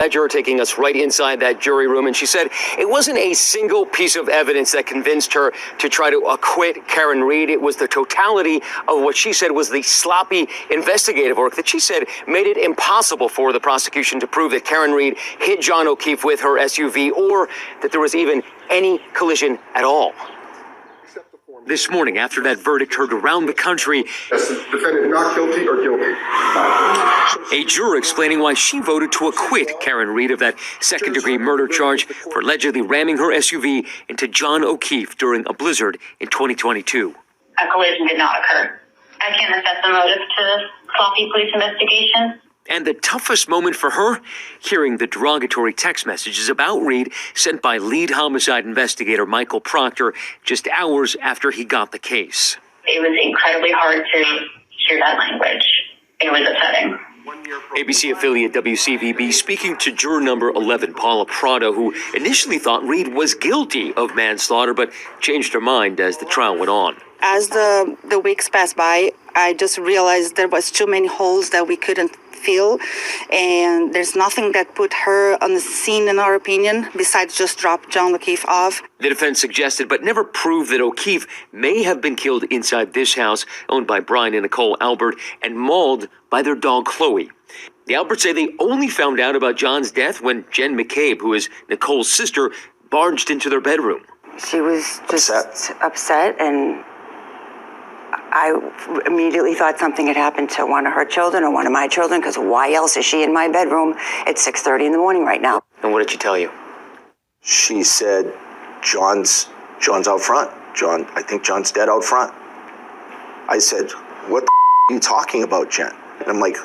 That juror taking us right inside that jury room, and she said it wasn't a single piece of evidence that convinced her to try to acquit Karen Read. It was the totality of what she said was the sloppy investigative work that she said made it impossible for the prosecution to prove that Karen Read hit John O'Keefe with her SUV or that there was even any collision at all. This morning, after that verdict heard around the country, defendant not guilty or guilty. A juror explaining why she voted to acquit Karen Read of that second-degree murder charge for allegedly ramming her SUV into John O'Keefe during a blizzard in 2022. A collision did not occur. I can't assess the motive to this sloppy police investigation. And the toughest moment for her, hearing the derogatory text messages about Read sent by lead homicide investigator Michael Proctor just hours after he got the case. It was incredibly hard to hear that language. It was upsetting. ABC affiliate WCVB speaking to juror number 11, Paula Prado, who initially thought Read was guilty of manslaughter, but changed her mind as the trial went on. As the weeks passed by, I just realized there was too many holes that we couldn't fill, and there's nothing that put her on the scene, in our opinion, besides just drop John O'Keefe off. The defense suggested, but never proved, that O'Keefe may have been killed inside this house owned by Brian and Nicole Albert and mauled by their dog Chloe. The Alberts say they only found out about John's death when Jen McCabe, who is Nicole's sister, barged into their bedroom. She was just upset, and I immediately thought something had happened to one of her children or one of my children, because why else is she in my bedroom at 6:30 in the morning right now? And what did she tell you? She said, John's out front. I think John's dead out front. I said, what the are you talking about, Jen? And I'm like,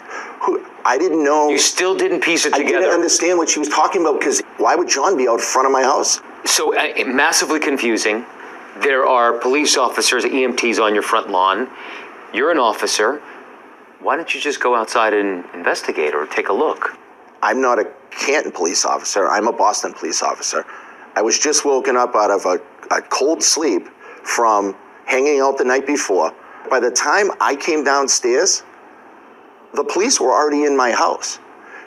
who? I didn't know. You still didn't piece it together? I didn't understand what she was talking about, because why would John be out front of my house? So massively confusing. There are police officers, EMTs on your front lawn. You're an officer. Why don't you just go outside and investigate or take a look? I'm not a Canton police officer. I'm a Boston police officer. I was just woken up out of a cold sleep from hanging out the night before. By the time I came downstairs, the police were already in my house.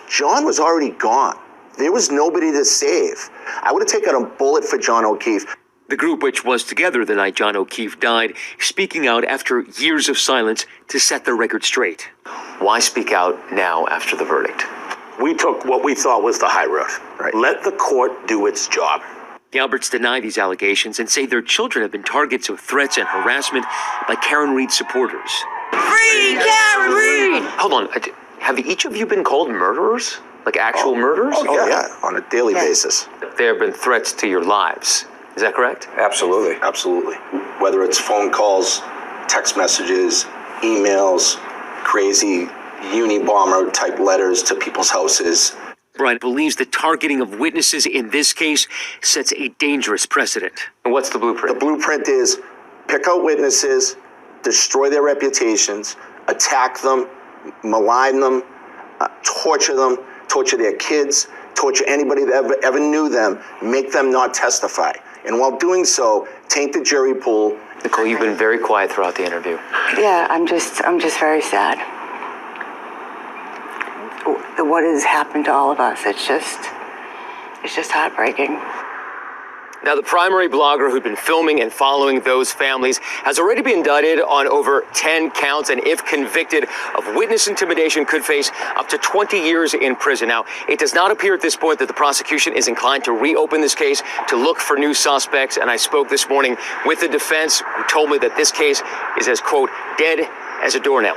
John was already gone. There was nobody to save. I would have taken a bullet for John O'Keefe. The group, which was together the night John O'Keefe died, speaking out after years of silence to set their record straight. Why speak out now after the verdict? We took what we thought was the high road. Right. Let the court do its job. The Alberts deny these allegations and say their children have been targets of threats and harassment by Karen Read supporters. Free Karen Read! Hold on. Have each of you been called murderers? Like actual murderers? Oh, yeah, on a daily basis. There have been threats to your lives. Is that correct? Absolutely. Whether it's phone calls, text messages, emails, crazy Unabomber type letters to people's houses. Brian believes the targeting of witnesses in this case sets a dangerous precedent. And what's the blueprint? The blueprint is pick out witnesses, destroy their reputations, attack them, malign them, torture their kids, torture anybody that ever knew them, make them not testify. And while doing so, taint the jury pool. Nicole, you've been very quiet throughout the interview. Yeah, I'm just very sad. What has happened to all of us? It's just heartbreaking. Now, the primary blogger who'd been filming and following those families has already been indicted on over 10 counts, and if convicted of witness intimidation, could face up to 20 years in prison. Now, it does not appear at this point that the prosecution is inclined to reopen this case to look for new suspects, and I spoke this morning with the defense, who told me that this case is as, quote, dead as a doornail.